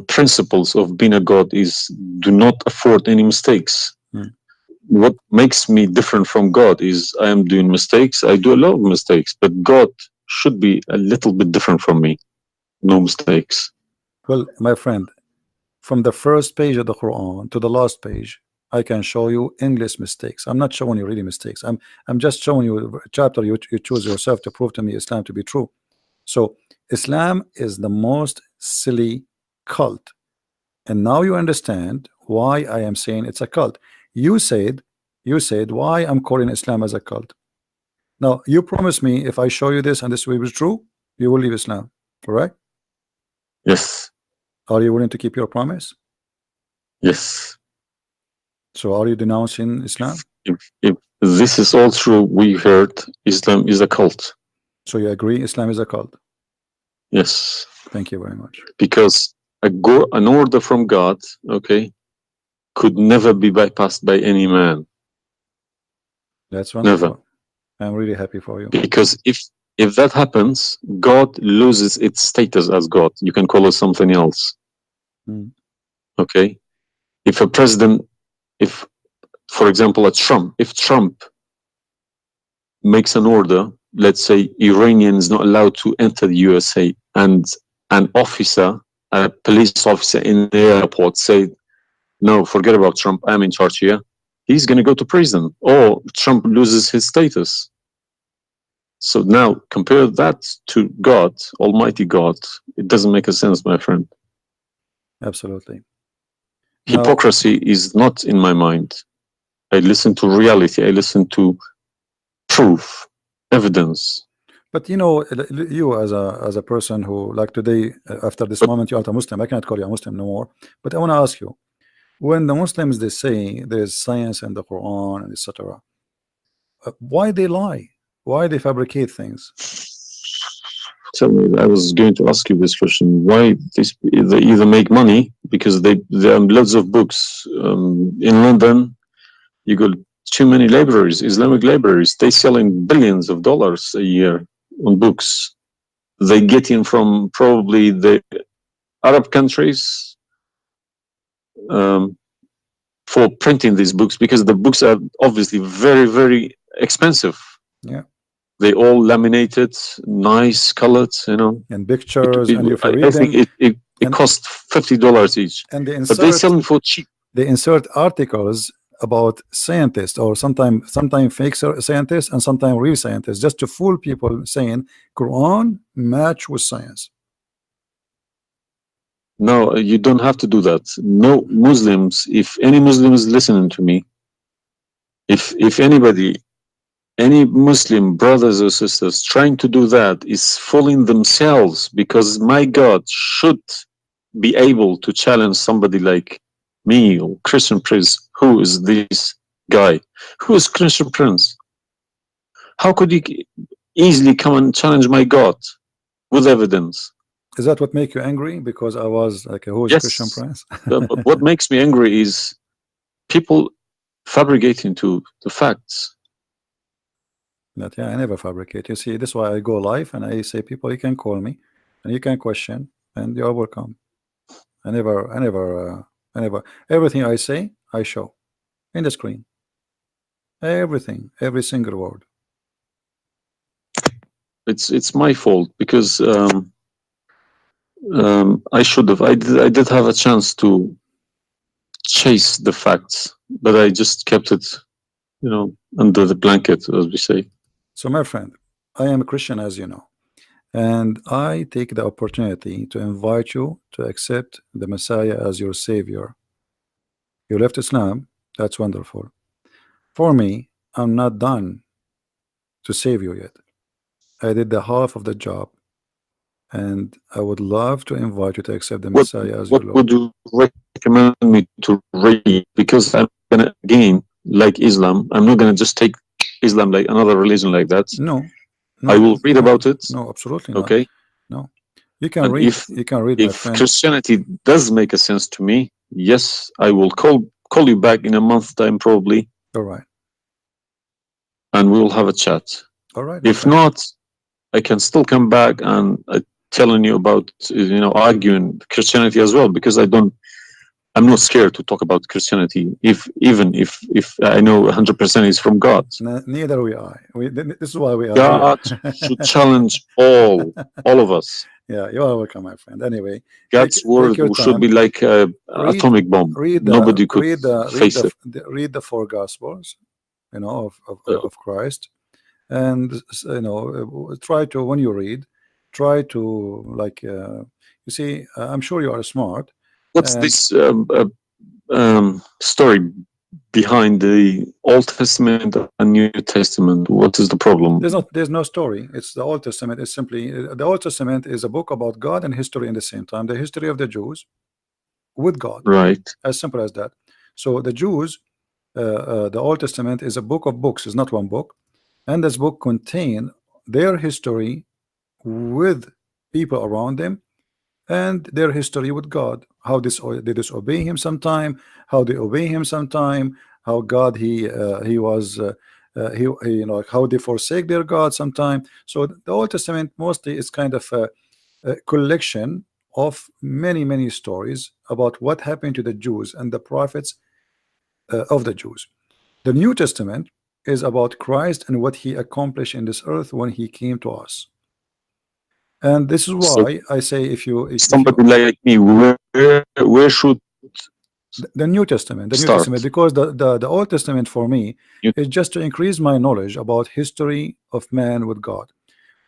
principles of being a God is do not afford any mistakes. What makes me different from God is I am doing mistakes. I do a lot of mistakes, but God should be a little bit different from me. No mistakes. Well, my friend, from the first page of the Quran to the last page, I can show you endless mistakes. I'm not showing you really mistakes. I'm just showing you a chapter you choose yourself to prove to me Islam to be true. So Islam is the most silly cult, and now you understand why I am saying it's a cult. You said why I'm calling Islam as a cult. Now you promise me if I show you this and this will be true, you will leave Islam, correct? Yes. Are you willing to keep your promise? Yes. So are you denouncing Islam? If this is all true, we heard Islam is a cult. So you agree Islam is a cult? Yes. Thank you very much. Because an order from God, okay, could never be bypassed by any man. That's wonderful. Never. I'm really happy for you. Because if that happens, God loses its status as God. You can call it something else. Okay? If a president, for example, if Trump makes an order, let's say Iranian is not allowed to enter the USA, and an officer, a police officer in the airport say, no, forget about Trump, I'm in charge here, he's going to go to prison, or Trump loses his status. So now compare that to God, Almighty God. It doesn't make a sense, my friend. Absolutely. Hypocrisy is not in my mind. I listen to reality. I listen to proof, evidence. But you know, you as a person who, like today, after this moment, you are a Muslim. I cannot call you a Muslim no more. But I want to ask you, when the Muslims they say there is science in the Quran and etc., why they lie? Why they fabricate things? Tell me, I was going to ask you this question. Why they either make money because there are loads of books in London. You got too many libraries, Islamic libraries. They selling billions of dollars a year on books. They get in from probably the Arab countries, for printing these books, because the books are obviously very, very expensive. Yeah. They all laminated, nice colored, you know. And pictures, and if you're I think reading, it cost $50 each. and But they sell them for cheap. they insert articles about scientists, or sometimes fake scientists and sometimes real scientists, just to fool people, saying Quran match with science. No, you don't have to do that. No Muslims, if any Muslim is listening to me, if anybody, any Muslim brothers or sisters trying to do that is fooling themselves, because my God should be able to challenge somebody like me or Christian Prince. Who is this guy? Who is Christian Prince? How could he easily come and challenge my God with evidence? Is that what make you angry? Because I was like, who is Christian Prince? But what makes me angry is people fabricating to the facts. But yeah, I never fabricate. You see, this is why I go live and I say, people, you can call me and you can question, and you are welcome. I never, everything I say, I show in the screen. Everything, every single word. It's my fault, because I should have. I did have a chance to chase the facts, but I just kept it, you know, under the blanket, as we say. So, my friend, I am a Christian, as you know, and I take the opportunity to invite you to accept the Messiah as your savior. You left Islam, that's wonderful. For me, I'm not done to save you yet. I did the half of the job, and I would love to invite you to accept the Messiah as your Lord. What would you recommend me to read? Because I'm gonna, again, like Islam, I'm not gonna just take Islam like another religion like that. No, I will read about it. No, absolutely not. Okay. No, you can read. You can read, my friend. If Christianity does make a sense to me, yes, I will call you back in a month's time, probably. All right. And we will have a chat. All right. If not, I can still come back and telling you about, you know, arguing Christianity as well, because I'm not scared to talk about Christianity, even if I know 100% is from God. Neither we are. This is why we are. God should challenge all of us. Yeah, you are welcome, my friend. Anyway, God's word should be like an atomic bomb. Nobody could face it. Read the 4 Gospels, you know, of Christ, and you know, try to, when you read, try to, like, you see, I'm sure you are smart. What's this story behind the Old Testament and New Testament? What is the problem? There's no story. It's the Old Testament is simply, the Old Testament is a book about God and history in the same time. The history of the Jews with God, right? As simple as that. So the Jews, the Old Testament is a book of books. It's not one book, and this book contain their history with people around them, and their history with God. How they disobey Him sometime, how they obey Him sometime, how God he you know, how they forsake their God sometime. So the Old Testament mostly is kind of a collection of many stories about what happened to the Jews and the prophets of the Jews. The New Testament is about Christ and what He accomplished in this earth when He came to us. And this is why I say, if somebody like me, where should the New Testament, New Testament, because the Old Testament for me is just to increase my knowledge about history of man with God.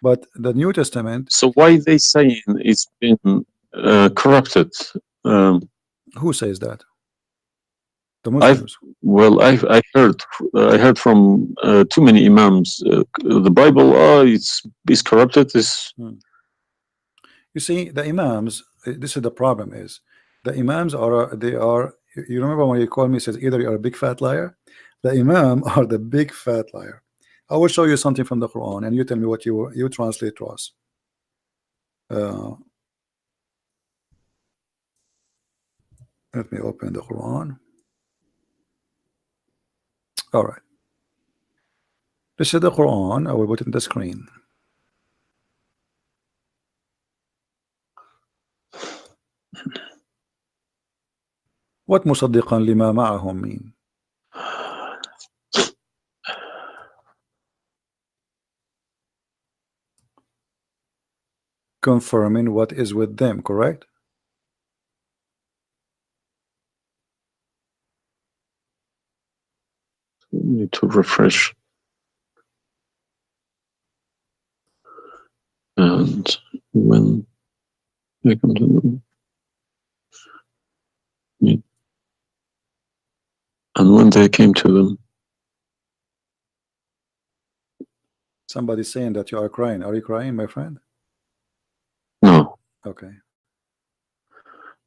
But the New Testament. So why they saying it's been corrupted? Who says that? The Muslims. I heard from too many imams. The Bible, it's corrupted. You see, the imams. This is the problem. Is the imams are you remember when you called me, says either you're a big fat liar. The imam are the big fat liar. I will show you something from the Quran, and you tell me what you translate to us. Let me open the Quran. All right. This is the Quran. I will put it in the screen. What مصدقا لما معهم mean? Confirming what is with them, correct? Need to refresh. And when they come to them, and when they came to them. Somebody's saying that you are crying. Are you crying, my friend? No. Okay.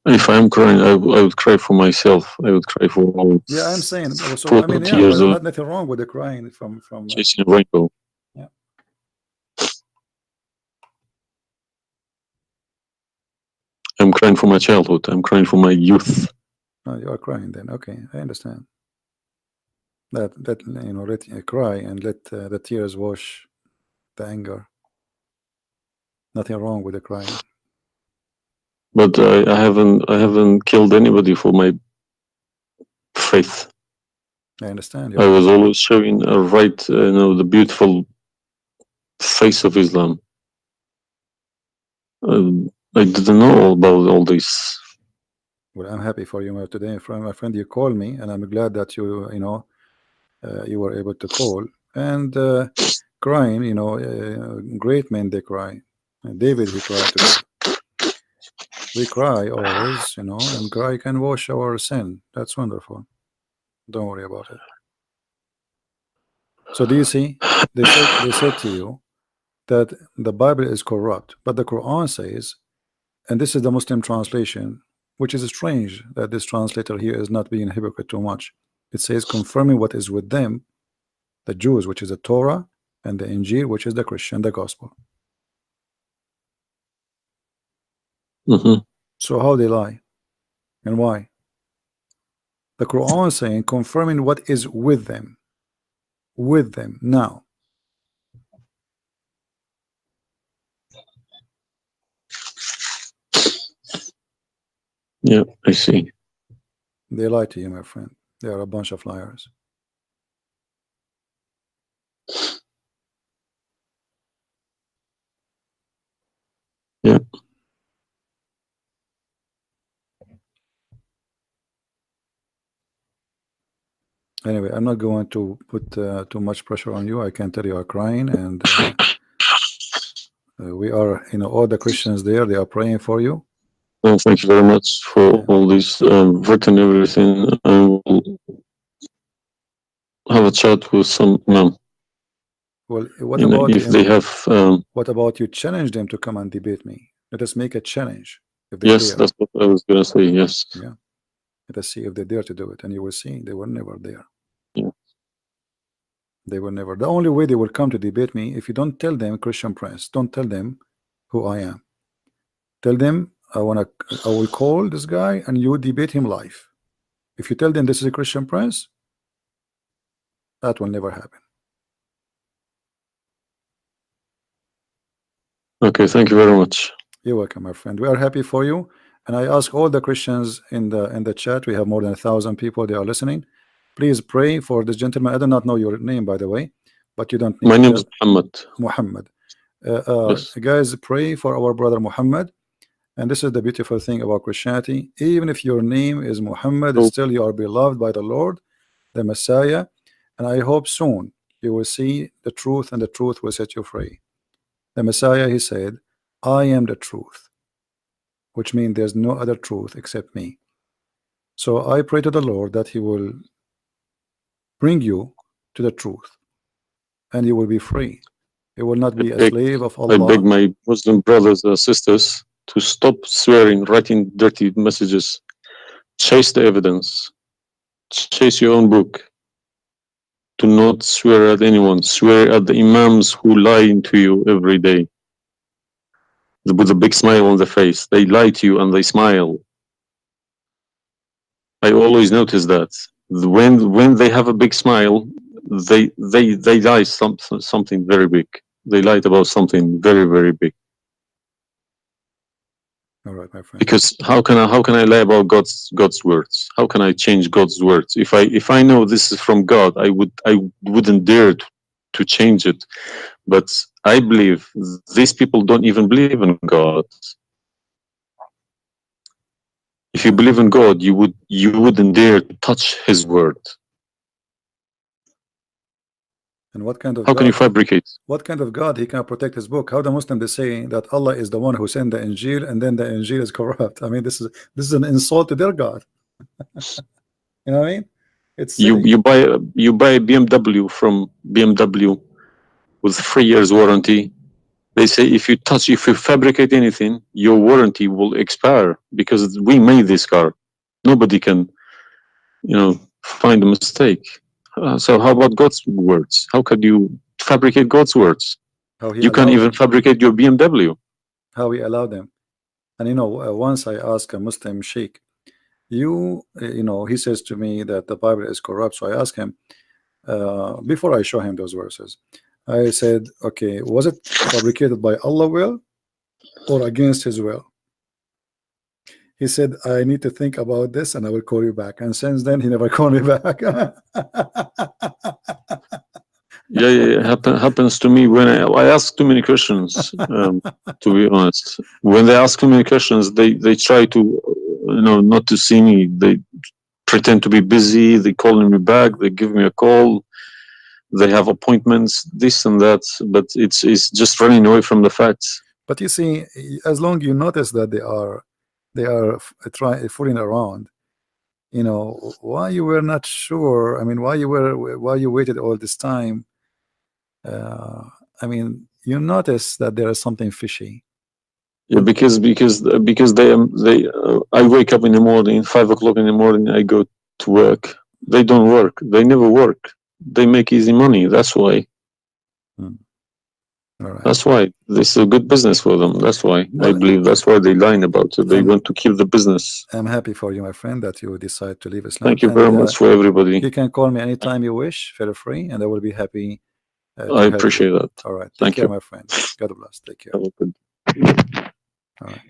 If I'm crying, I would cry for myself. I would cry for all. Yeah, I'm saying. So I mean, yeah, nothing wrong with the crying from chasing a rainbow. Yeah. I'm crying for my childhood. I'm crying for my youth. Oh, you are crying then. Okay, I understand. That you know, let cry and let the tears wash the anger. Nothing wrong with the crying. But I haven't killed anybody for my faith. I understand. I was always showing the beautiful face of Islam. I didn't know about all this. Well, I'm happy for you today, my friend. You called me, and I'm glad that you you were able to call. And crying, you know, great men they cry. David, he cried today. We cry always, you know, and cry can wash our sin. That's wonderful. Don't worry about it. So do you see? They said to you that the Bible is corrupt, but the Quran says, and this is the Muslim translation, which is strange that this translator here is not being a hypocrite too much. It says confirming what is with them, the Jews, which is the Torah, and the Injil, which is the Christian, the gospel. So how they lie and why? The Quran is saying confirming what is with them now. Yeah, I see. They lie to you, my friend. They are a bunch of liars. Yeah. Anyway, I'm not going to put too much pressure on you. I can tell you are crying, and we are, you know, all the Christians there, they are praying for you. Well, thank you very much for all this written everything. I will have a chat with some imam. Well, what about if they have? What about you challenge them to come and debate me? Let us make a challenge. If they Yes, dare. that's what I was gonna say. Yes. Yeah. Let us see if they dare to do it, and you will see they were never there. Yeah. They were never. The only way they will come to debate me, if you don't tell them, Christian Prince, don't tell them who I am. Tell them I will call this guy and you debate him live. If you tell them this is a Christian Prince, that will never happen. Okay, thank you very much. You're welcome, my friend. We are happy for you, and I ask all the Christians in the chat. We have more than 1,000 people. They are listening. Please pray for this gentleman. I do not know your name, by the way, but you don't need. My name is Muhammad. Muhammad. Yes. Guys, pray for our brother Muhammad. And this is the beautiful thing about Christianity. Even if your name is Muhammad, still you are beloved by the Lord, the Messiah. And I hope soon you will see the truth, and the truth will set you free. The Messiah, he said, I am the truth, which means there's no other truth except me. So I pray to the Lord that he will bring you to the truth, and you will be free. You will not be a slave of Allah. I beg my Muslim brothers and sisters to stop swearing, writing dirty messages. Chase the evidence. Chase your own book. Do not swear at anyone. Swear at the imams who lie to you every day. With a big smile on their face. They lie to you and they smile. I always notice that. When they have a big smile, they lie something very big. They lied about something very, very big. All right, my friend. Because how can I lie about God's words? How can I change God's words? If I know this is from God, I wouldn't dare to change it. But I believe these people don't even believe in God. If you believe in God, you wouldn't dare to touch His word. And what kind of How God? can you fabricate? What kind of God he can protect his book? How the Muslim they say that Allah is the one who sent the Injil, and then the Injil is corrupt? I mean, this is an insult to their God. You know what I mean? It's silly. You buy a BMW from BMW with 3 years warranty. They say if you fabricate anything, your warranty will expire because we made this car. Nobody can, find a mistake. So how about God's words? How could you fabricate God's words? How he You can't allowed even them. fabricate your BMW. How he allowed them. And once I asked a Muslim sheikh, he says to me that the Bible is corrupt. So I asked him, before I show him those verses, I said, okay, was it fabricated by Allah's will or against his will? He said, I need to think about this and I will call you back. And since then, he never called me back. Yeah. Happens to me when I ask too many questions. To be honest, when they ask too many questions, they try to, not to see me. They pretend to be busy. They calling me back. They give me a call. They have appointments, this and that. But it's just running away from the facts. But you see, as long you notice that they are fooling around, why you were not sure? I mean, why you waited all this time? I mean, you notice that there is something fishy. Yeah, because I wake up in the morning, 5 o'clock in the morning. I go to work. They don't work. They never work. They make easy money. That's why. All right. That's why this is a good business for them. That's why I believe that's why they lying about it. They want to keep the business. I'm happy for you, my friend, that you decide to leave Islam. Thank you very much for everybody. You can call me anytime you wish. Feel free, and I will be happy. I appreciate that. All right. Thank Take care, you. my friend. God bless. Take care. Have a good. All right.